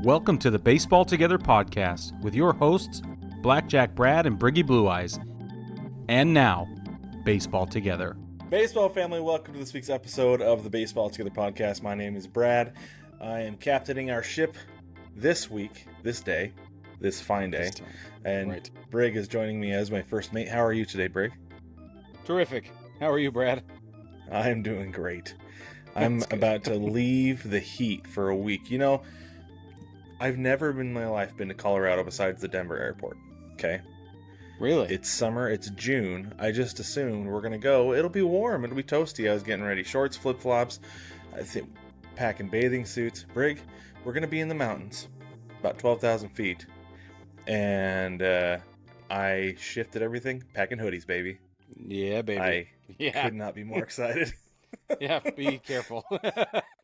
Welcome to the Baseball Together podcast with your hosts, Blackjack Brad and Briggy Blue Eyes. And now, Baseball Together. Baseball family, welcome to this week's episode of the Baseball Together podcast. My name is Brad. I am captaining our ship this week, this fine day. And right. Brig is joining me as my first mate. How are you today, Brig? Terrific. How are you, Brad? I'm doing great. I'm about to leave the heat for a week. You know, I've never in my life been to Colorado besides the Denver airport. Okay? Really? It's summer. It's June. I just assumed we're going to go. It'll be warm. It'll be toasty. I was getting ready. Shorts, flip-flops. I think packing bathing suits. Brig, we're going to be in the mountains. About 12,000 feet. And I shifted everything. Packing hoodies, baby. Yeah, baby. I could not be more excited. Yeah, be careful.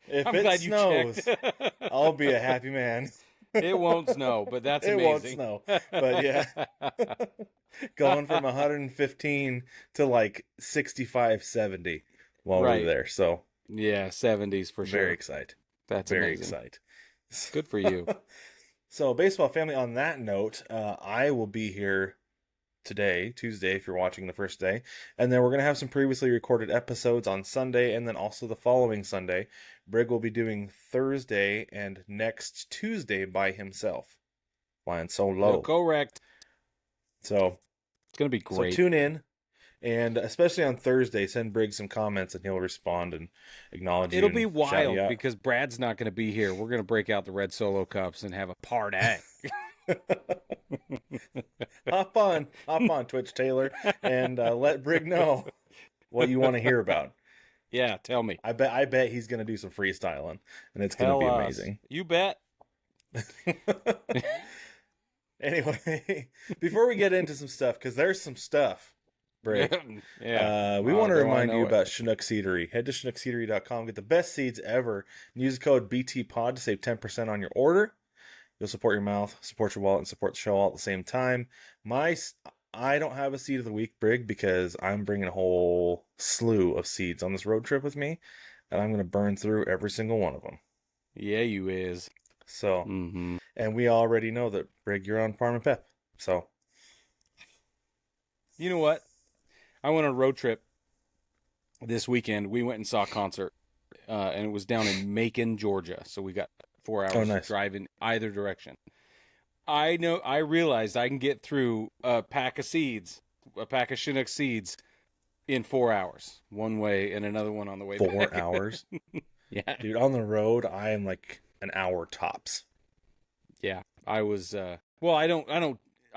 If I'm it glad snows, you checked. I'll be a happy man. It won't snow, but that's amazing. It won't snow, but yeah. Going from 115 to like 65, 70 while we're there. So yeah, 70s for sure. Very excited. That's very amazing. excited. Good for you. So baseball family, on that note, I will be here today, Tuesday, if you're watching the first day. And then we're going to have some previously recorded episodes on Sunday and then also the following Sunday. Brig will be doing Thursday and next Tuesday by himself. Flying so low. Correct. So it's going to be great. So tune in. And especially on Thursday, send Brig some comments and he'll respond and acknowledge you. It'll be wild because Brad's not going to be here. We're going to break out the red solo cups and have a party. Hop on Twitch, Taylor, and let Brig know what you want to hear about. Yeah, tell me. I bet he's going to do some freestyling, and it's going to be amazing. You bet. Anyway, before we get into some stuff, because there's some stuff, Brig. Yeah. We want to remind you about Chinook Seedery. Head to ChinookSeedery.com. Get the best seeds ever. And use the code BTPOD to save 10% on your order. You'll support your mouth, support your wallet, and support the show all at the same time. I don't have a seed of the week, Brig, because I'm bringing a whole slew of seeds on this road trip with me, and I'm going to burn through every single one of them. Yeah, you is. So, And we already know that, Brig, you're on Farm and Pep. So, you know what? I went on a road trip this weekend. We went and saw a concert, and it was down in Macon, Georgia. So we got 4 hours driving either direction. I realized I can get through a pack of Chinook seeds in 4 hours. One way and another one on the way back. 4 hours? Yeah. Dude, on the road, I am like an hour tops. Yeah. I was, I'm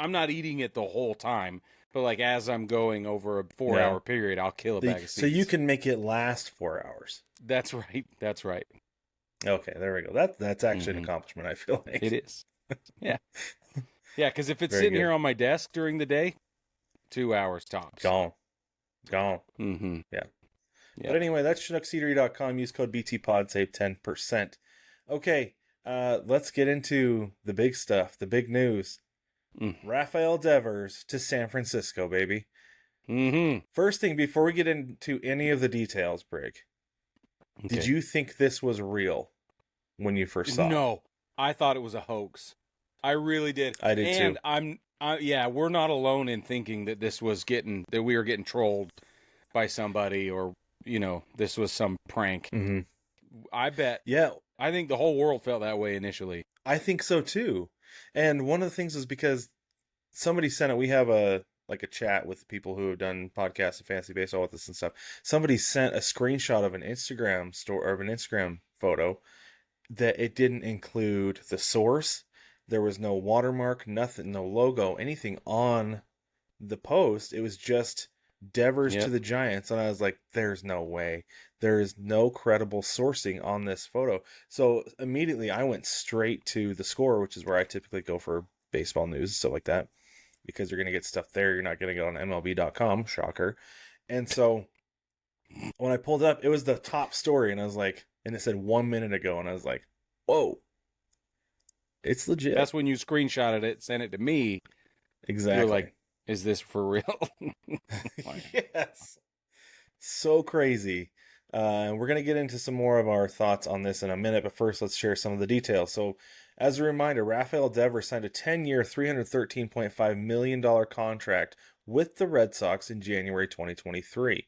not eating it the whole time, but like as I'm going over a 4 hour period, I'll kill a bag of seeds. So you can make it last 4 hours. That's right. Okay, there we go. That's actually an accomplishment, I feel like. It is. Yeah. Yeah, because if it's sitting here on my desk during the day, 2 hours tops. Gone. Mm-hmm. Yeah. But anyway, that's ChinookSeedery.com. Use code BTPOD, save 10%. Okay, let's get into the big stuff, the big news. Rafael Devers to San Francisco, baby. First thing, before we get into any of the details, Brig, did you think this was real when you first saw it? No, I thought it was a hoax. I really did. I did too. And we're not alone in thinking that that we were getting trolled by somebody or, this was some prank. Mm-hmm. I bet. Yeah. I think the whole world felt that way initially. I think so too. And one of the things is because somebody sent it, we have a chat with people who have done podcasts and fantasy baseball with us and stuff. Somebody sent a screenshot of an Instagram photo that it didn't include the source. There was no watermark, nothing, no logo, anything on the post. It was just Devers to the Giants. And I was like, there's no way. There is no credible sourcing on this photo. So immediately I went straight to The Score, which is where I typically go for baseball news, stuff like that. Because you're going to get stuff there. You're not going to get on MLB.com. Shocker. And so when I pulled up, it was the top story. And I was like, and it said 1 minute ago. And I was like, whoa. It's legit. That's when you screenshotted it, sent it to me. Exactly. You're like, is this for real? Yes. So crazy. We're going to get into some more of our thoughts on this in a minute. But first, let's share some of the details. So As a reminder, Rafael Devers signed a 10-year, $313.5 million contract with the Red Sox in January 2023.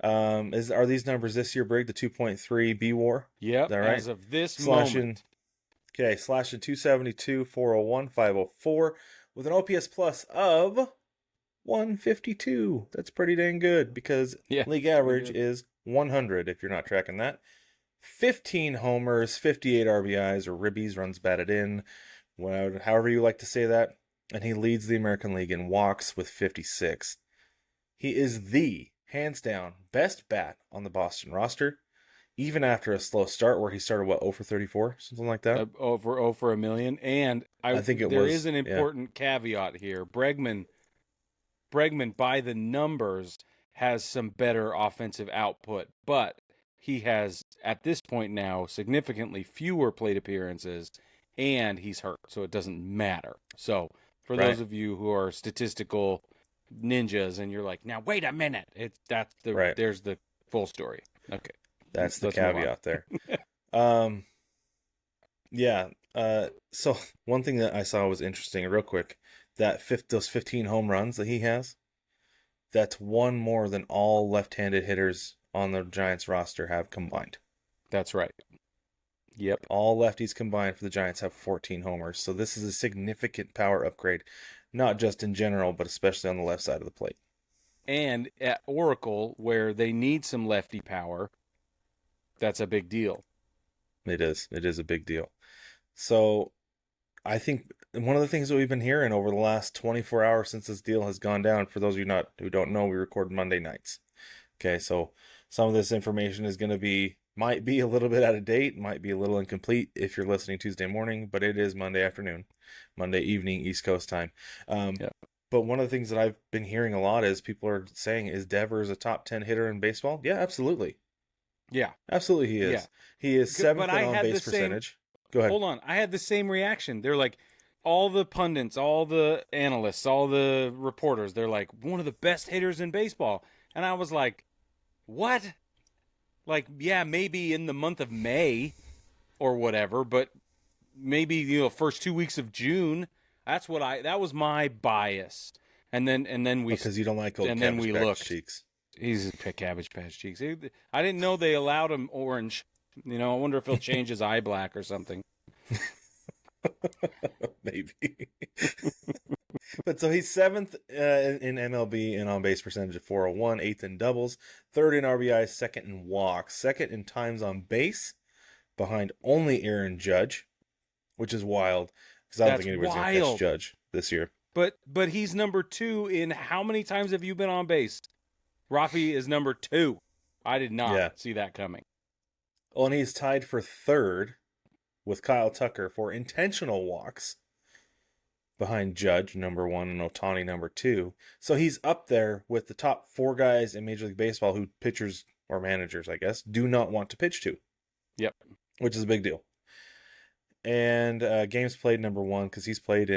Are these numbers this year, Brig? The 2.3 B-WAR? Yep, is that right? as of this moment. Slashing 272, 401, 504 with an OPS plus of 152. That's pretty dang good because league average is 100 if you're not tracking that. 15 homers, 58 RBIs or ribbies, runs batted in, however you like to say that. And he leads the American League in walks with 56. He is the, hands down, best bat on the Boston roster, even after a slow start where he started, 0 for 34? Something like that? 0 for a million. And I think there is an important caveat here. Bregman, by the numbers, has some better offensive output, but he has, at this point now, significantly fewer plate appearances, and he's hurt, so it doesn't matter. So, for those of you who are statistical ninjas, and you're like, now wait a minute, there's the full story. Okay, that's the caveat there. So one thing that I saw was interesting, real quick, those 15 home runs that he has, that's one more than all left-handed hitters on the Giants roster have combined. That's right. Yep. All lefties combined for the Giants have 14 homers. So this is a significant power upgrade, not just in general, but especially on the left side of the plate. And at Oracle, where they need some lefty power, that's a big deal. It is. It is a big deal. So I think one of the things that we've been hearing over the last 24 hours since this deal has gone down, for those of you who don't know, we record Monday nights. Okay, so some of this information might be a little bit out of date, might be a little incomplete if you're listening Tuesday morning, but it is Monday afternoon, Monday evening, East Coast time. But one of the things that I've been hearing a lot is people are saying, is Devers a top 10 hitter in baseball? Yeah, absolutely. Yeah. Absolutely he is. Yeah. He is 7th in on-base percentage. Go ahead. Hold on. I had the same reaction. They're like, all the pundits, all the analysts, all the reporters, they're like, one of the best hitters in baseball. And I was like, what? Like, yeah, maybe in the month of May or whatever, but maybe, first 2 weeks of June. That was my bias. And then we, because you don't like old Cabbage Patch cheeks. He's a Cabbage Patch cheeks. I didn't know they allowed him orange. I wonder if he'll change his eye black or something. Maybe. But so he's 7th in MLB in on-base percentage of 401, 8th in doubles, 3rd in RBIs, 2nd in walks, 2nd in times on base, behind only Aaron Judge, which is wild, because I don't think anybody's going to catch Judge this year. But he's number 2 in how many times have you been on base? Rafi is number 2. I did not see that coming. Well, and he's tied for 3rd with Kyle Tucker for intentional walks, behind Judge, number 1, and Ohtani, number 2. So he's up there with the top 4 guys in Major League Baseball who pitchers, or managers, I guess, do not want to pitch to. Yep. Which is a big deal. And games played, number 1, because he's played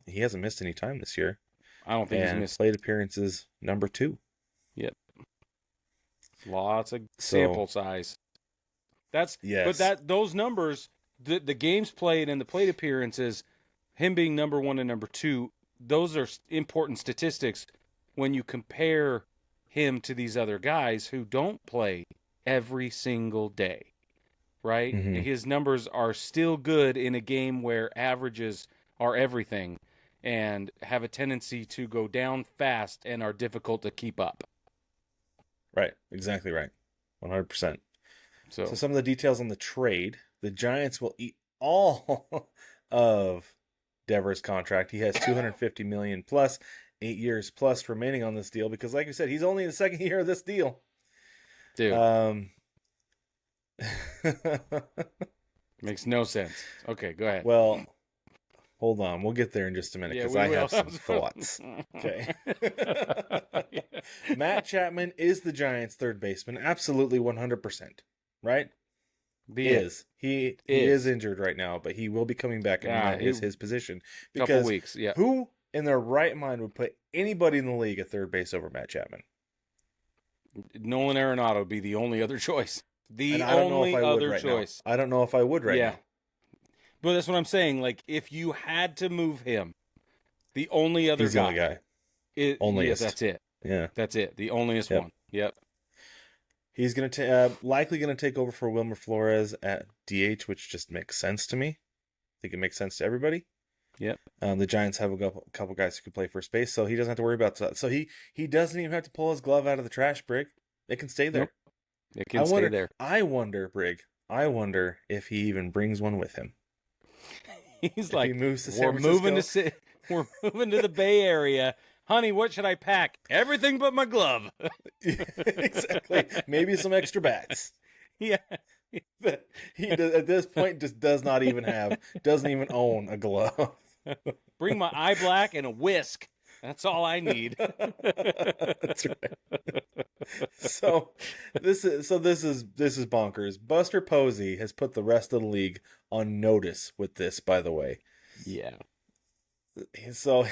he hasn't missed any time this year. I don't think he's missed. Plate appearances, number 2. Yep. Lots of sample size. But those numbers, the games played and the plate appearances, him being number 1 and number 2, those are important statistics when you compare him to these other guys who don't play every single day, right? Mm-hmm. His numbers are still good in a game where averages are everything and have a tendency to go down fast and are difficult to keep up. Right, exactly right, 100%. So some of the details on the trade, the Giants will eat all of Devers' contract. He has $250 million plus, 8 years plus remaining on this deal, because like you said, he's only in the 2nd year of this deal. Dude. Makes no sense. Okay, go ahead. Well, hold on. We'll get there in just a minute, because I have some thoughts. Okay. Matt Chapman is the Giants' third baseman. Absolutely 100%. Right? He is injured right now, but he will be coming back, and that is his position. Because couple weeks, yeah. Who in their right mind would put anybody in the league at third base over Matt Chapman? Nolan Arenado would be the only other choice. I don't know if I would right now. But that's what I'm saying. Like, if you had to move him, the only other He's guy. The only guy. Onlyest. Yeah, that's it. Yeah. That's it. The onlyest one. Yep. He's going to likely going to take over for Wilmer Flores at DH, which just makes sense to me. I think it makes sense to everybody. Yep. The Giants have a couple guys who can play first base, so he doesn't have to worry about that. So he doesn't even have to pull his glove out of the trash, Brig. It can stay there. Nope. It can stay there. I wonder, Brig. I wonder if he even brings one with him. He's like, he moves to San Francisco. We're moving to the Bay Area. Honey, what should I pack? Everything but my glove. Exactly. Maybe some extra bats. Yeah. But he at this point just doesn't even own a glove. Bring my eye black and a whisk. That's all I need. That's right. So this is bonkers. Buster Posey has put the rest of the league on notice with this, by the way. Yeah. So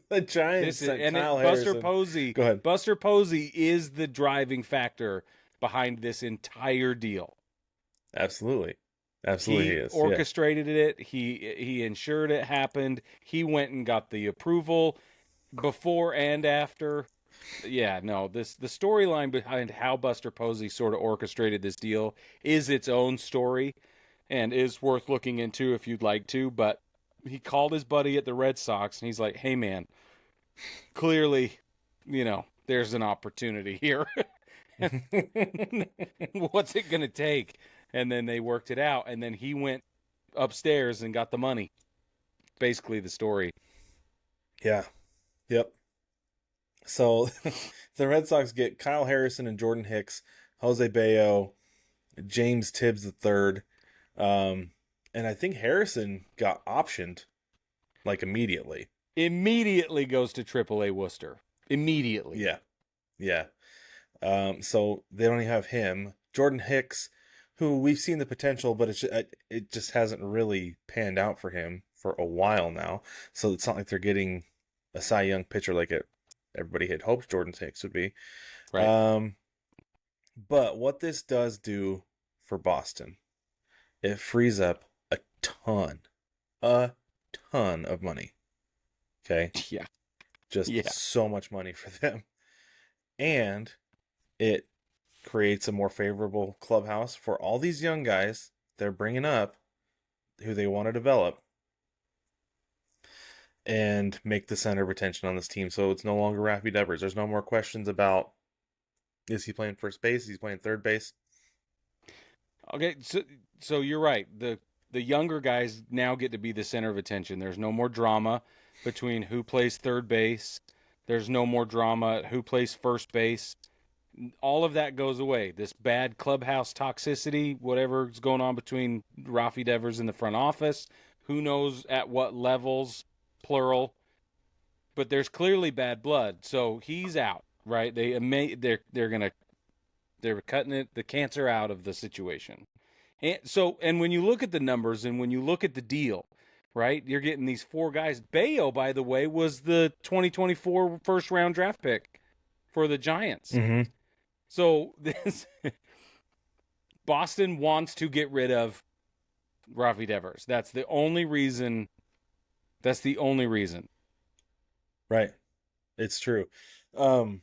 the Giants Kyle Harrison. Buster Posey. Go ahead. Buster Posey is the driving factor behind this entire deal. Absolutely. He is. Orchestrated it. He ensured it happened. He went and got the approval before and after. Yeah, no, the storyline behind how Buster Posey sort of orchestrated this deal is its own story and is worth looking into if you'd like to, but he called his buddy at the Red Sox and he's like, "Hey man, clearly, there's an opportunity here. What's it going to take?" And then they worked it out, and then he went upstairs and got the money. Basically the story. Yeah. Yep. So the Red Sox get Kyle Harrison and Jordan Hicks, Jose Bayo, James Tibbs III, and I think Harrison got optioned like immediately. Immediately goes to AAA Worcester. Immediately. Yeah. Yeah. So they don't even have him. Jordan Hicks, who we've seen the potential, but it just hasn't really panned out for him for a while now. So it's not like they're getting a Cy Young pitcher like everybody had hoped Jordan Hicks would be. Right. But what this does do for Boston, it frees up a ton of money. Okay? Yeah. Just so much money for them. And it creates a more favorable clubhouse for all these young guys they're bringing up who they want to develop and make the center of attention on this team. So it's no longer Rafael Devers. There's no more questions about, is he playing first base? Is he playing third base? Okay, so you're right. The younger guys now get to be the center of attention. There's no more drama between who plays third base. There's no more drama who plays first base. All of that goes away. This bad clubhouse toxicity, whatever's going on between Rafael Devers and the front office, who knows at what levels, plural. But there's clearly bad blood, so he's out, right? They're cutting the cancer out of the situation. And when you look at the numbers and when you look at the deal, right, you're getting these four guys. Bayo, by the way, was the 2024 first round draft pick for the Giants. Mm-hmm. So this Boston wants to get rid of Rafael Devers. That's the only reason. Right. It's true. I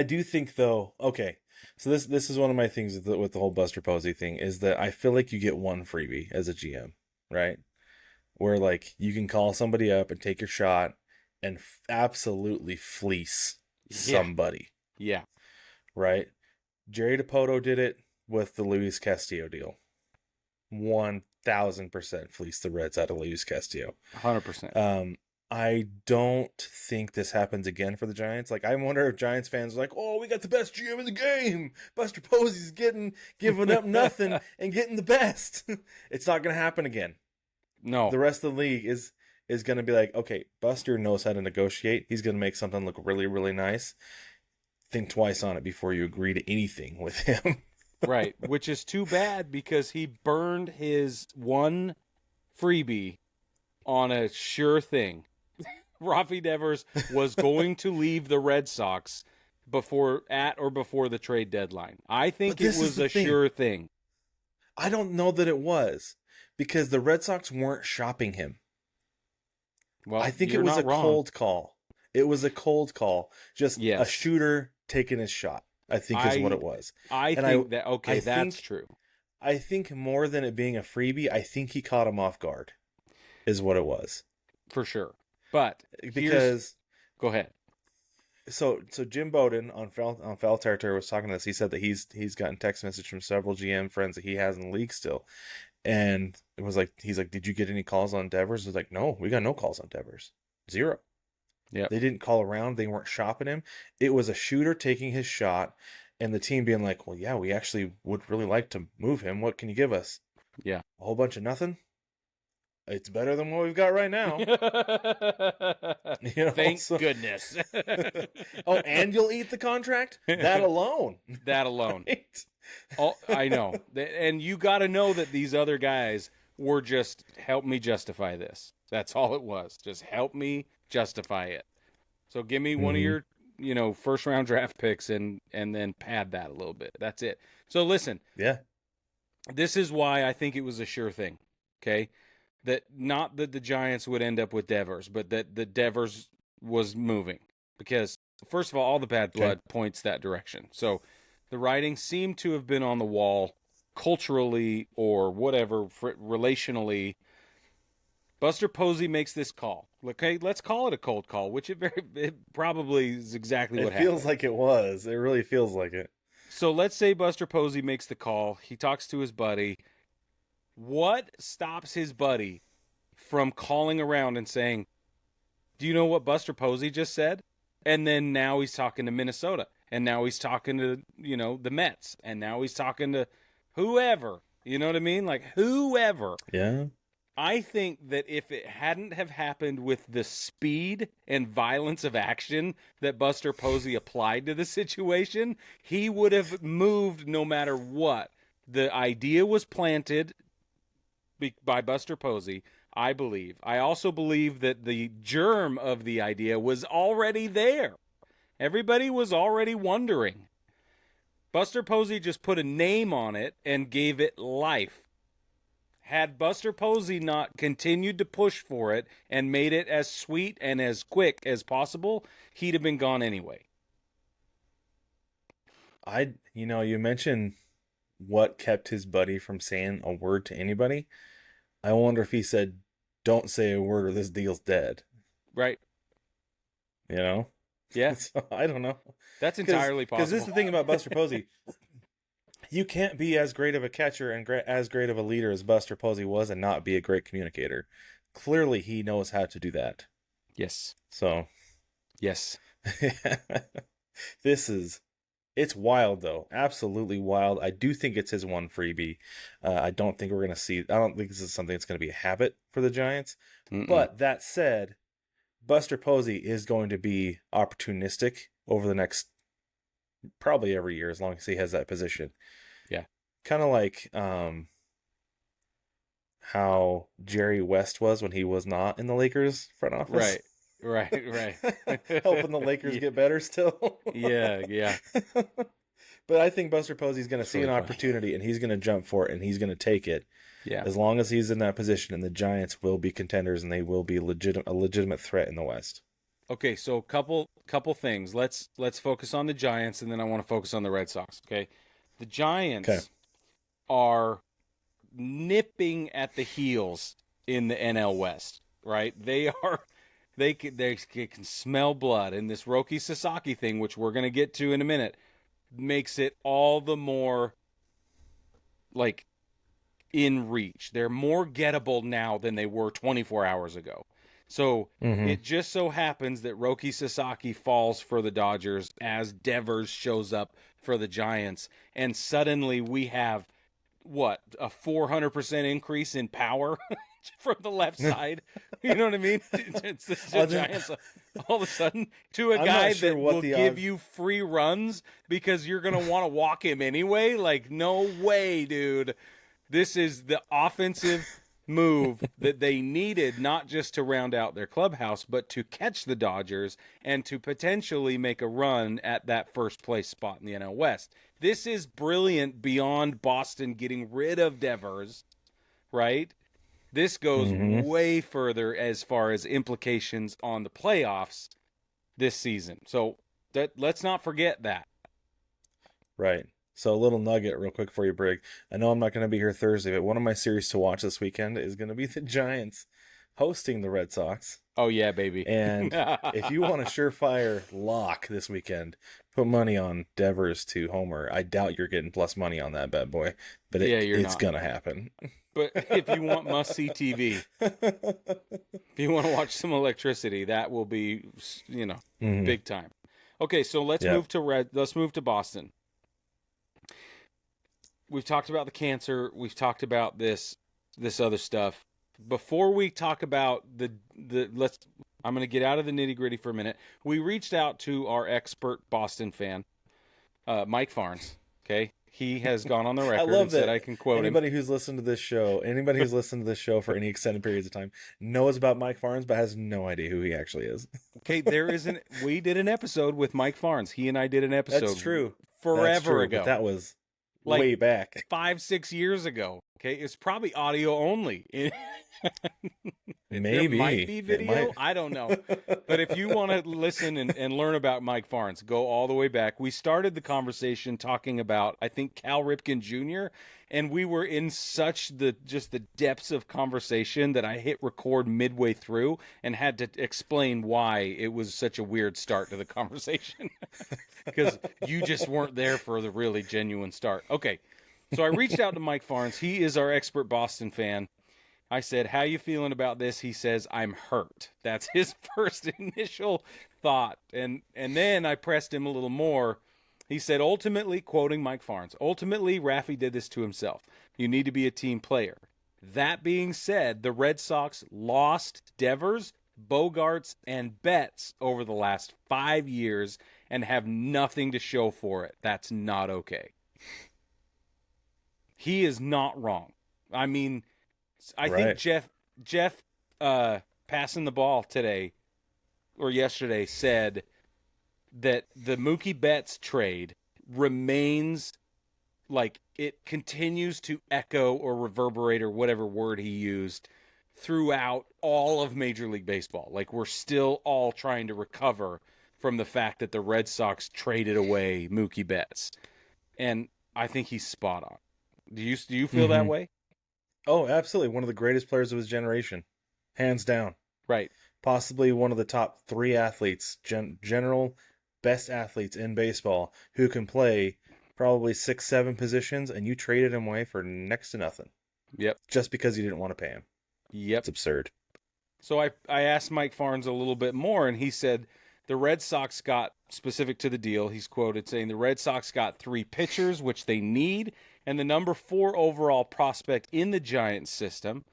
do think though, okay, so this is one of my things with the whole Buster Posey thing is that I feel like you get one freebie as a GM, right? Where like you can call somebody up and take your shot and absolutely fleece somebody. Yeah. Right? Jerry DiPoto did it with the Luis Castillo deal. 1,000% fleeced the Reds out of Luis Castillo. 100%. I don't think this happens again for the Giants. Like, I wonder if Giants fans are like, "Oh, we got the best GM in the game. Buster Posey's giving up nothing and getting the best." It's not going to happen again. No. The rest of the league is going to be like, okay, Buster knows how to negotiate. He's going to make something look really, really nice. Think twice on it before you agree to anything with him. Right, which is too bad because he burned his one freebie on a sure thing. Rafael Devers was going to leave the Red Sox before the trade deadline. I think it was a sure thing. I don't know that it was, because the Red Sox weren't shopping him. Well, I think it was a cold call. It was a cold call. Just a shooter taking his shot, I think is what it was. That's true. I think more than it being a freebie, I think he caught him off guard, is what it was. For sure. But go ahead. So Jim Bowden on Foul Territory was talking to us. He said that he's gotten text message from several GM friends that he has in the league still. And it was like, he's like, did you get any calls on Devers? I was like, no, we got no calls on Devers. 0. Yeah. They didn't call around. They weren't shopping him. It was a shooter taking his shot and the team being like, well, yeah, we actually would really like to move him. What can you give us? Yeah. A whole bunch of nothing? It's better than what we've got right now. Thank goodness. Oh, and you'll eat the contract? That alone. That alone. Right? I know. And you got to know that these other guys were just, help me justify this. That's all it was. Just help me justify it. So give me one of your, first round draft picks and then pad that a little bit. That's it. So listen. Yeah. This is why I think it was a sure thing. Okay. That not that the Giants would end up with Devers, but that the Devers was moving. Because, first of all the bad blood points that direction. So the writing seemed to have been on the wall culturally or whatever, relationally. Buster Posey makes this call. Okay, let's call it a cold call, which it probably is exactly what happened. It feels like it was. It really feels like it. So let's say Buster Posey makes the call. He talks to his buddy. What stops his buddy from calling around and saying, do you know what Buster Posey just said? And then now he's talking to Minnesota. And now he's talking to, the Mets. And now he's talking to whoever. You know what I mean? Like, whoever. Yeah. I think that if it hadn't have happened with the speed and violence of action that Buster Posey applied to the situation, he would have moved no matter what. The idea was planted by Buster Posey, I believe. I also believe that the germ of the idea was already there. Everybody was already wondering. Buster Posey just put a name on it and gave it life. Had Buster Posey not continued to push for it and made it as sweet and as quick as possible, he'd have been gone anyway. You mentioned what kept his buddy from saying a word to anybody. I wonder if he said, don't say a word or this deal's dead. Right. Yeah. So, I don't know. That's entirely possible. Because this is the thing about Buster Posey. You can't be as great of a catcher and as great of a leader as Buster Posey was and not be a great communicator. Clearly, he knows how to do that. Yes. So. Yes. It's wild, though. Absolutely wild. I do think it's his one freebie. I don't think this is something that's going to be a habit for the Giants. Mm-mm. But that said, Buster Posey is going to be opportunistic over the next probably every year as long as he has that position. Yeah. Kind of like how Jerry West was when he was not in the Lakers front office. Right. Helping the Lakers get better still. Yeah. But I think Buster Posey's going to see an opportunity and he's going to jump for it and he's going to take it. Yeah. As long as he's in that position, and the Giants will be contenders and they will be a legitimate threat in the West. Okay, so couple things. Let's focus on the Giants, and then I want to focus on the Red Sox. Okay, the Giants are nipping at the heels in the NL West. Right? They can smell blood, and this Roki Sasaki thing, which we're going to get to in a minute, makes it all the more like in reach. They're more gettable now than they were 24 hours ago. So it just so happens that Roki Sasaki falls for the Dodgers as Devers shows up for the Giants. And suddenly we have, a 400% increase in power from the left side? You know what I mean? It's the Giants all of a sudden to a guy that will give you free runs because you're going to want to walk him anyway? Like, no way, dude. This is the offensive move that they needed, not just to round out their clubhouse, but to catch the Dodgers and to potentially make a run at that first place spot in the NL West. This is brilliant beyond Boston getting rid of Devers, right? This goes way further as far as implications on the playoffs this season. So let's not forget that. Right. So a little nugget real quick for you, Brig. I know I'm not going to be here Thursday, but one of my series to watch this weekend is going to be the Giants hosting the Red Sox. Oh, yeah, baby. And if you want a surefire lock this weekend, put money on Devers to homer. I doubt you're getting plus money on that bad boy, but it's going to happen. But if you want must-see TV, if you want to watch some electricity, that will be, big time. Okay, so let's move to Boston. We've talked about the cancer. We've talked about this other stuff. Before we talk about I'm going to get out of the nitty-gritty for a minute. We reached out to our expert Boston fan, Mike Farnes. Okay, he has gone on the record and said I can quote anybody who's listened to this show for any extended periods of time knows about Mike Farnes, but has no idea who he actually is. Okay, we did an episode with Mike Farnes. He and I did an episode. That's true. Forever ago. But that was way back. 5-6 years ago. Okay, it's probably audio only. Maybe. There might be video. I don't know. But if you want to listen and learn about Mike Farnes, go all the way back. We started the conversation talking about, I think, Cal Ripken Jr., and we were in such the depths of conversation that I hit record midway through and had to explain why it was such a weird start to the conversation. Because you just weren't there for the really genuine start. Okay, so I reached out to Mike Farnes. He is our expert Boston fan. I said, how you feeling about this? He says, I'm hurt. That's his first initial thought. And then I pressed him a little more. He said, ultimately, quoting Mike Farnes, ultimately, Raffy did this to himself. You need to be a team player. That being said, the Red Sox lost Devers, Bogarts, and Betts over the last 5 years and have nothing to show for it. That's not okay. He is not wrong. I mean, I think Jeff passing the ball today or yesterday said that the Mookie Betts trade remains, like, it continues to echo or reverberate or whatever word he used throughout all of Major League Baseball. Like, we're still all trying to recover from the fact that the Red Sox traded away Mookie Betts. And I think he's spot on. Do you feel that way? Oh, absolutely. One of the greatest players of his generation. Hands down. Right. Possibly one of the top 3 athletes, general best athletes in baseball, who can play probably 6-7 positions, and you traded him away for next to nothing. Yep. Just because you didn't want to pay him. Yep. It's absurd. So I asked Mike Farnes a little bit more, and he said the Red Sox got, specific to the deal, he's quoted saying the Red Sox got 3 pitchers, which they need, and the number 4 overall prospect in the Giants system.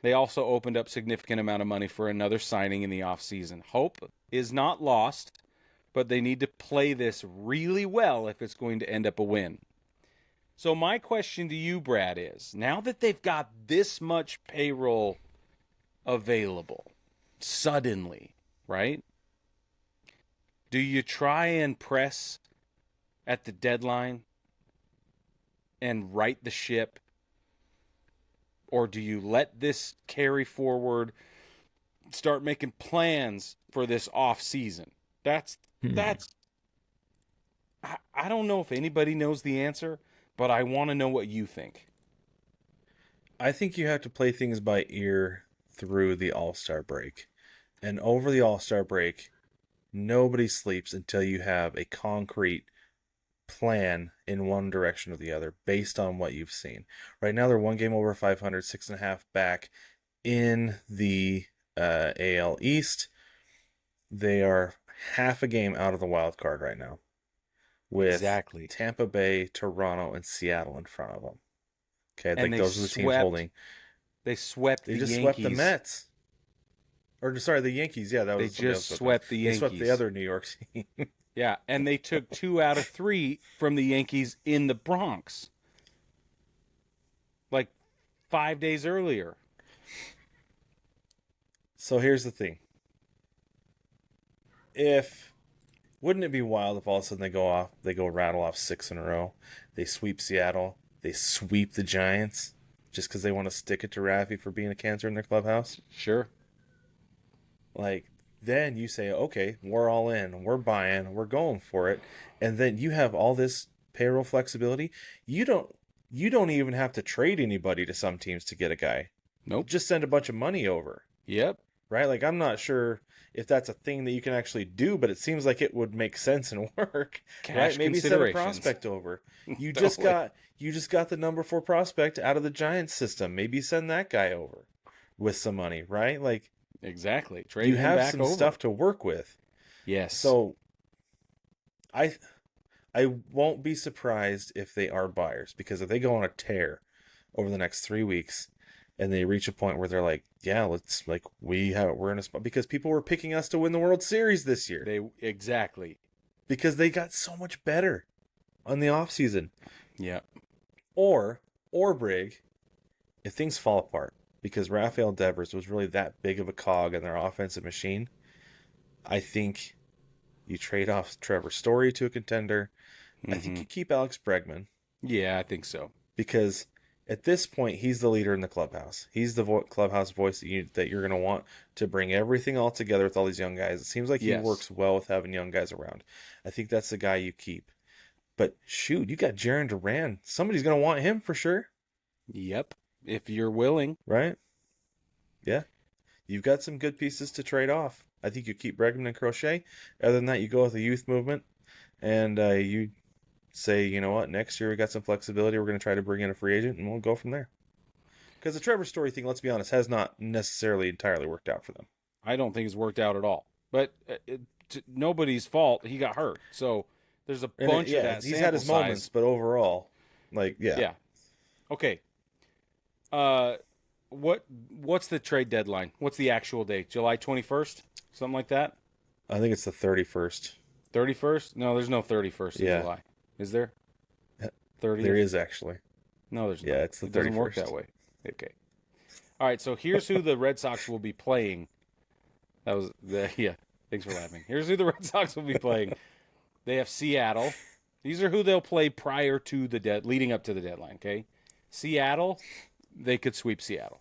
They also opened up significant amount of money for another signing in the offseason. Hope is not lost, but they need to play this really well if it's going to end up a win. So my question to you, Brad, is, now that they've got this much payroll available suddenly, right? Do you try and press at the deadline and right the ship? Or do you let this carry forward, start making plans for this off season? That's I don't know if anybody knows the answer, but I want to know what you think. I think you have to play things by ear through the All-Star break. And over the All-Star break, nobody sleeps until you have a concrete plan in one direction or the other based on what you've seen. Right now they're 1 game over 500, 6.5 back in the AL East. They are half a game out of the wild card right now, with Tampa Bay, Toronto, and Seattle in front of them. Okay, I think those are the teams holding. They swept the Yankees. They just swept the Mets. Or sorry, the Yankees. Yeah, that was. They just swept the Yankees. They swept the other New York team. Yeah, and they took 2 out of 3 from the Yankees in the Bronx, like 5 days earlier. So here's the thing. Wouldn't it be wild if all of a sudden they go rattle off 6 in a row? They sweep Seattle. They sweep the Giants. just because they want to stick it to Raffy for being a cancer in their clubhouse. Sure. Like, then you say, okay, we're all in, we're buying, we're going for it, and then you have all this payroll flexibility. You don't even have to trade anybody to some teams to get a guy. Nope. Just send a bunch of money over. Yep. Right? Like, I'm not sure if that's a thing that you can actually do, but it seems like it would make sense and work. Cash right? Maybe send a considerations. prospect over. You Totally. just got the number 4 prospect out of the Giants system. Maybe send that guy over with some money, right? Like, exactly. Trade you him have back some over. stuff to work with. Yes. So I won't be surprised if they are buyers, because if they go on a tear over the next 3 weeks and they reach a point where they're like, yeah, let's, like, we're in a spot, because people were picking us to win the World Series this year. Exactly. Because they got so much better on the offseason. Yeah. Or Brig, if things fall apart, because Rafael Devers was really that big of a cog in their offensive machine, I think you trade off Trevor Story to a contender. I think you keep Alex Bregman. Yeah, I think so. Because at this point, he's the leader in the clubhouse. He's the clubhouse voice that you're going to want to bring everything all together with all these young guys. It seems like he works well with having young guys around. I think that's the guy you keep. But shoot, you got Jarren Duran. Somebody's going to want him for sure. Yep. If you're willing. Right? Yeah. You've got some good pieces to trade off. I think you keep Bregman and Crochet. Other than that, you go with the youth movement. And you say, you know what, next year we got some flexibility. We're going to try to bring in a free agent, and we'll go from there. Because the Trevor Story thing, let's be honest, has not necessarily entirely worked out for them. I don't think it's worked out at all. But nobody's fault. He got hurt. So there's a bunch of that. He's had his moments, but overall, like, yeah. Yeah. Okay. What's the trade deadline? What's the actual date? July 21st? Something like that? I think it's the 31st. 31st? No, there's no 31st in July. Is there? 30th? There is, actually. No, there's not. Yeah, it's the 31st. It doesn't work that way. Okay. All right, so here's who the Red Sox will be playing. Yeah, thanks for laughing. Here's who the Red Sox will be playing. They have Seattle. These are who they'll play prior to leading up to the deadline, okay? Seattle, they could sweep Seattle,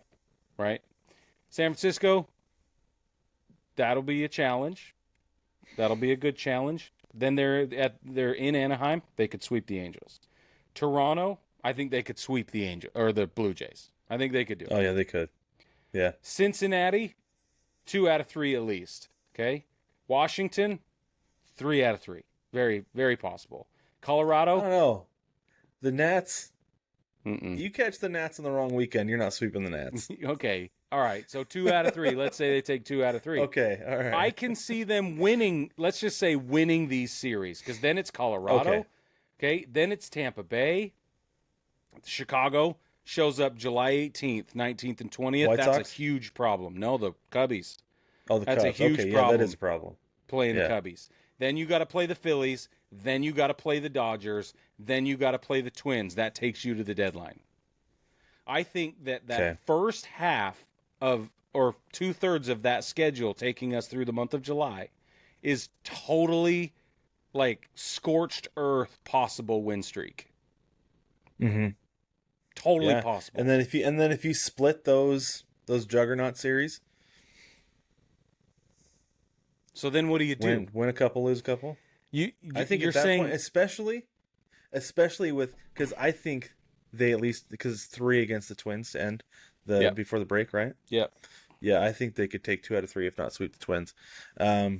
right? San Francisco, that'll be a challenge. That'll be a good challenge. Then they're in Anaheim. They could sweep the Angels. Toronto, I think they could sweep the Blue Jays. I think they could do it. Oh yeah, they could. Yeah. Cincinnati, 2 out of 3 at least. Okay. Washington, 3 out of 3. Very, very possible. Colorado. I don't know. The Nats. Mm-mm. You catch the Nats on the wrong weekend, you're not sweeping the Nats. Okay. All right. So 2 out of 3. Let's say they take 2 out of 3. Okay. All right. I can see them winning. Let's just say winning these series, because then it's Colorado. Okay. Then it's Tampa Bay. Chicago shows up July 18th, 19th, and 20th. White That's Sox? a huge problem. No, the Cubbies. Oh, the That's Cubs. a huge okay, problem. Yeah, that is a problem. Playing the Cubbies. Then you got to play the Phillies. Then you got to play the Dodgers. Then you got to play the Twins. That takes you to the deadline. I think that first half of, or 2/3 of that schedule taking us through the month of July is totally like scorched earth possible win streak. Mm-hmm. Totally possible. And then if you split those juggernaut series, so then what do you do? Win a couple, lose a couple. I think you're saying point, especially with, because I think they at least, because it's 3 against the Twins to end before the break, right? Yeah. Yeah, I think they could take 2 out of 3 if not sweep the Twins. I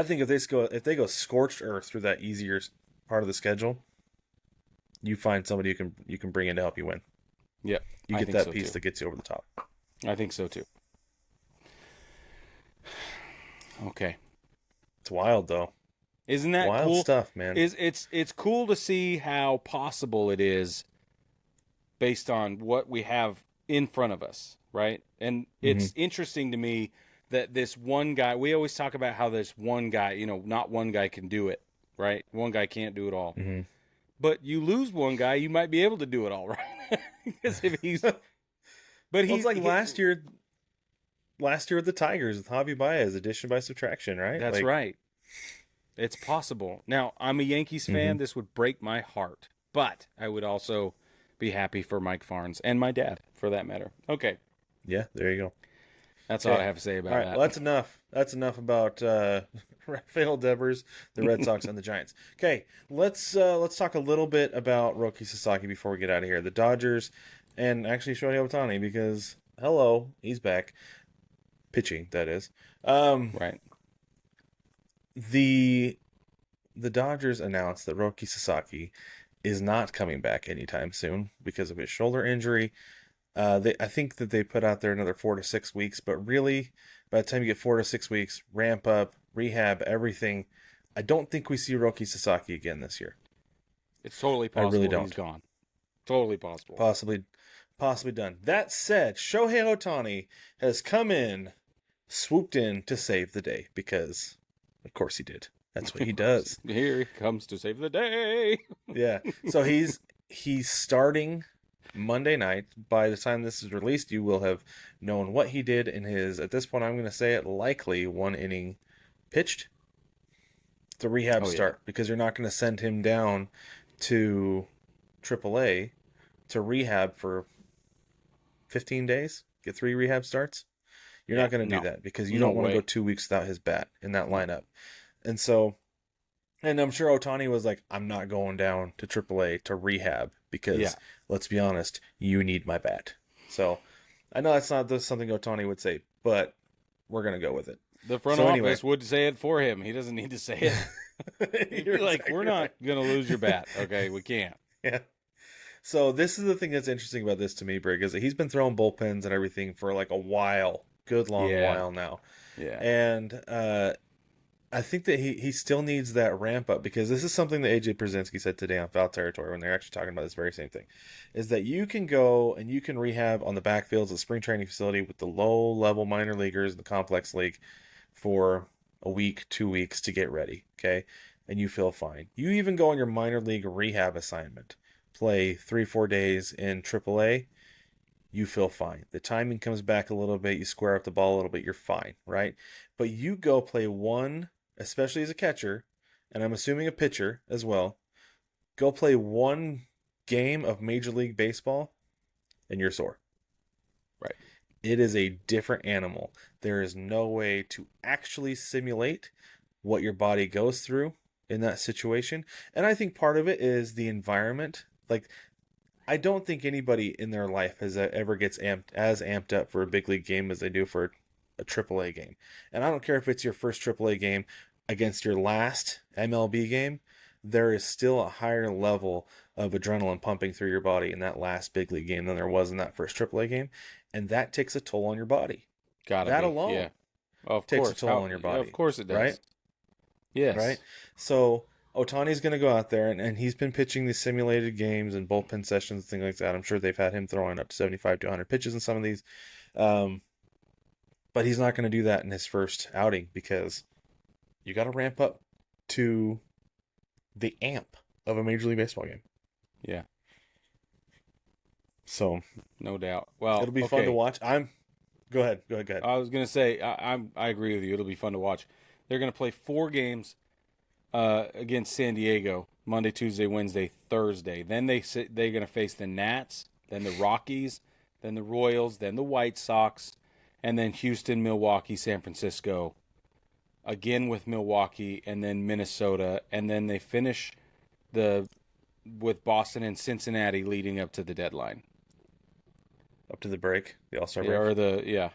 think if they go scorched earth through that easier part of the schedule, you find somebody you can bring in to help you win. Yeah, you get that piece that gets you over the top. I think so too. Okay, it's wild though. Isn't that wild cool stuff, man? It's cool to see how possible it is based on what we have in front of us, right? And it's interesting to me that this one guy, we always talk about how this one guy, not one guy can do it, right? One guy can't do it all. Mm-hmm. But you lose one guy, you might be able to do it all, right? Because if he's, but it's like last year with the Tigers with Javi Baez, addition by subtraction, right? That's right. It's possible. Now, I'm a Yankees fan. This would break my heart, but I would also be happy for Mike Farnes and my dad, for that matter. Okay. Yeah, there you go. That's all I have to say about all right, that. Well, that's enough. That's enough about Rafael Devers, the Red Sox, and the Giants. Okay, let's talk a little bit about Roki Sasaki before we get out of here. The Dodgers, and actually Shohei Ohtani, because hello, he's back, pitching. That is, Right. The Dodgers announced that Roki Sasaki is not coming back anytime soon because of his shoulder injury. I think that they put out there another 4 to 6 weeks, but really, by the time you get 4 to 6 weeks, ramp up, rehab, everything, I don't think we see Roki Sasaki again this year. It's totally possible. I really don't. He's gone. Totally possible. Possibly done. That said, Shohei Ohtani has come in, swooped in to save the day, because, of course, he did. That's what he does. Here he comes to save the day. Yeah. So he's starting Monday night. By the time this is released, you will have known what he did in his, at this point, I'm going to say it, likely 1 inning pitched. The rehab start, because you're not going to send him down to AAA to rehab for 15 days, get 3 rehab starts. You're not going to do that, because you don't want to go 2 weeks without his bat in that lineup. And so, and I'm sure Ohtani was like, I'm not going down to AAA to rehab because, let's be honest, you need my bat. So, I know that's not something Ohtani would say, but we're going to go with it. The front office would say it for him. He doesn't need to say it. He'd be like, we're not going to lose your bat. Okay, we can't. Yeah. So, this is the thing that's interesting about this to me, Brig, is that he's been throwing bullpens and everything for like a while. Good long while now. Yeah. And, I think that he still needs that ramp up, because this is something that AJ Pierzynski said today on Foul Territory when they're actually talking about this very same thing, is that you can go and you can rehab on the backfields of the spring training facility with the low-level minor leaguers in the complex league for a week, 2 weeks to get ready, okay? And you feel fine. You even go on your minor league rehab assignment, play 3-4 days in AAA, you feel fine. The timing comes back a little bit, you square up the ball a little bit, you're fine, right? But you go play one, especially as a catcher, and I'm assuming a pitcher as well, go play 1 game of Major League Baseball, and you're sore. Right. It is a different animal. There is no way to actually simulate what your body goes through in that situation. And I think part of it is the environment. Like, I don't think anybody in their life ever gets amped up for a big league game as they do for a AAA game. And I don't care if it's your first AAA game against your last MLB game, there is still a higher level of adrenaline pumping through your body in that last big league game than there was in that first AAA game. And that takes a toll on your body. That alone takes a toll on your body. Of course it does. Right? Yes. Right? So Ohtani's going to go out there, and he's been pitching these simulated games and bullpen sessions and things like that. I'm sure they've had him throwing up to 75 to 100 pitches in some of these. But he's not going to do that in his first outing, because you got to ramp up to the amp of a Major League Baseball game. Yeah. So, no doubt. Well, it'll be fun to watch. Go ahead. I was going to say, I agree with you. It'll be fun to watch. They're going to play 4 games against San Diego, Monday, Tuesday, Wednesday, Thursday. Then they're going to face the Nats, then the Rockies, then the Royals, then the White Sox, and then Houston, Milwaukee, San Francisco, again with Milwaukee, and then Minnesota, and then they finish with Boston and Cincinnati leading up to the deadline. Up to the break, the All-Star break.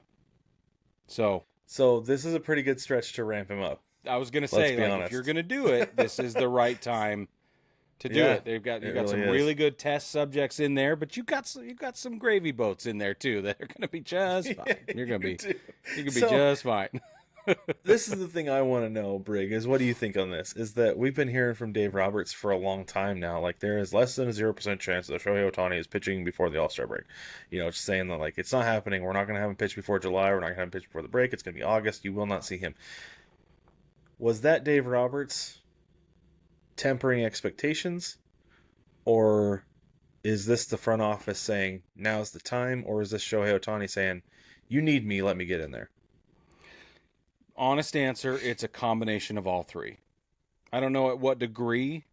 So this is a pretty good stretch to ramp him up. I was going to say, if you're going to do it, this is the right time to do it. You've got some really good test subjects in there, but you got some gravy boats in there too that are going to be just fine. You're going to be just fine. This is the thing I want to know, Brig, is what do you think on this? Is that we've been hearing from Dave Roberts for a long time now. Like, there is less than a 0% chance that Shohei Ohtani is pitching before the All-Star break. Just saying that, like, it's not happening. We're not going to have him pitch before July. We're not going to have him pitch before the break. It's going to be August. You will not see him. Was that Dave Roberts tempering expectations? Or is this the front office saying, now's the time? Or is this Shohei Ohtani saying, you need me, let me get in there? Honest answer, it's a combination of all three. I don't know at what degree,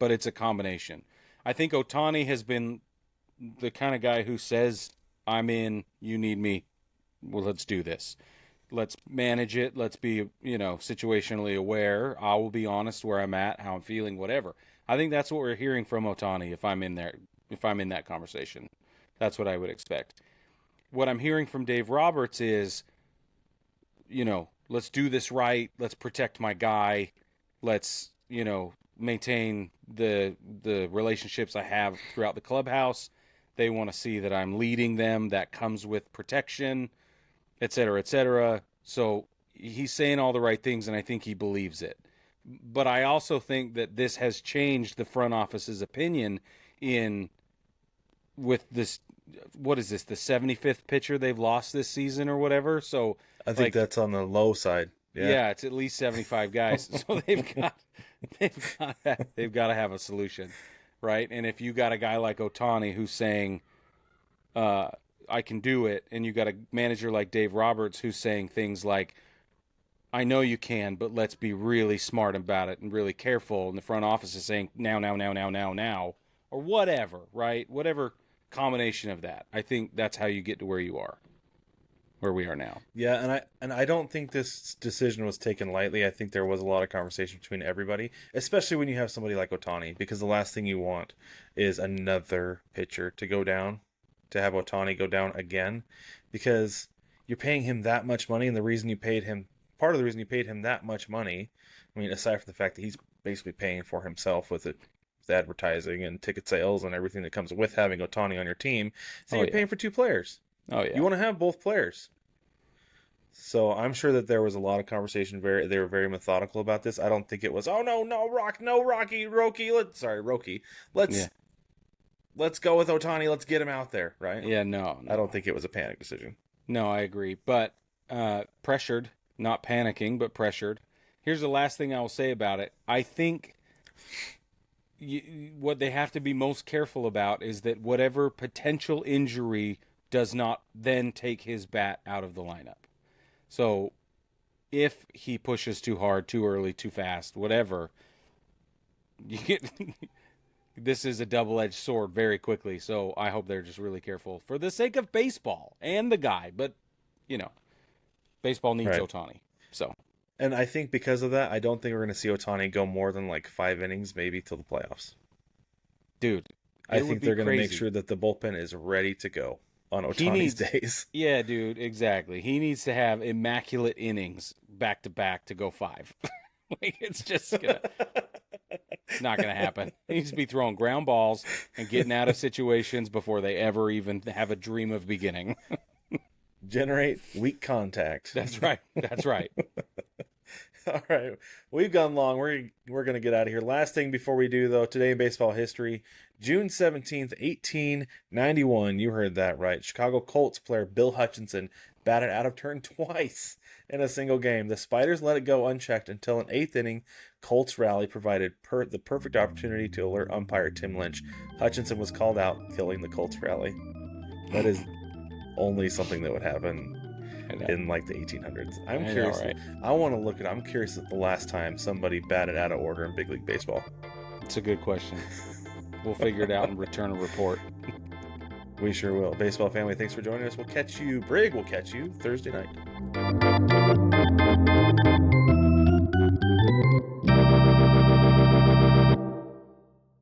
but it's a combination. I think Ohtani has been the kind of guy who says, I'm in, you need me, well, let's do this. Let's manage it. Let's be, situationally aware. I will be honest where I'm at, how I'm feeling, whatever. I think that's what we're hearing from Ohtani if I'm in that conversation. That's what I would expect. What I'm hearing from Dave Roberts is, let's do this right. Let's protect my guy. Let's, maintain the relationships I have throughout the clubhouse. They want to see that I'm leading them. That comes with protection, et cetera, et cetera. So he's saying all the right things, and I think he believes it. But I also think that this has changed the front office's opinion with this. What is this? The 75th pitcher they've lost this season or whatever. So I think that's on the low side. Yeah, it's at least 75 guys. So they've got to have a solution, right? And if you got a guy like Ohtani who's saying, I can do it, and you got a manager like Dave Roberts who's saying things like, I know you can, but let's be really smart about it and really careful. And the front office is saying now, or whatever, right? Whatever combination of that. I think that's how you get to where we are now. Yeah, and I don't think this decision was taken lightly. I think there was a lot of conversation between everybody, especially when you have somebody like Ohtani, because the last thing you want is another pitcher to go down, to have Ohtani go down again, because you're paying him that much money, and part of the reason you paid him that much money, I mean, aside from the fact that he's basically paying for himself with advertising and ticket sales and everything that comes with having Ohtani on your team, so you're paying for two players. Oh, yeah. You want to have both players. So I'm sure that there was a lot of conversation. They were very methodical about this. I don't think it was, Rocky. Let's go with Ohtani. Let's get him out there, right? Yeah, no. I don't think it was a panic decision. No, I agree. But pressured, not panicking, but pressured. Here's the last thing I will say about it. I think what they have to be most careful about is that whatever potential injury does not then take his bat out of the lineup. So if he pushes too hard, too early, too fast, whatever, this is a double-edged sword very quickly. So I hope they're just really careful for the sake of baseball and the guy. But, baseball needs Ohtani. So. And I think because of that, I don't think we're going to see Ohtani go more than like 5 innings, maybe till the playoffs. Dude, I think they're going to make sure that the bullpen is ready to go on Ohtani's days. Yeah, dude, exactly. He needs to have immaculate innings back to back to go 5. It's not gonna happen. He needs to be throwing ground balls and getting out of situations before they ever even have a dream of beginning. Generate weak contact. That's right. All right, we've gone long. We're going to get out of here. Last thing before we do, though, today in baseball history, June 17th, 1891. You heard that right. Chicago Colts player Bill Hutchinson batted out of turn twice in a single game. The Spiders let it go unchecked until an 8th inning Colts rally provided the perfect opportunity to alert umpire Tim Lynch. Hutchinson was called out, killing the Colts rally. That is only something that would happen in like the 1800s. I'm curious. Right? I'm curious at the last time somebody batted out of order in Big League Baseball. It's a good question. We'll figure it out and return a report. We sure will. Baseball family, thanks for joining us. We'll catch you, Brig. We'll catch you Thursday night.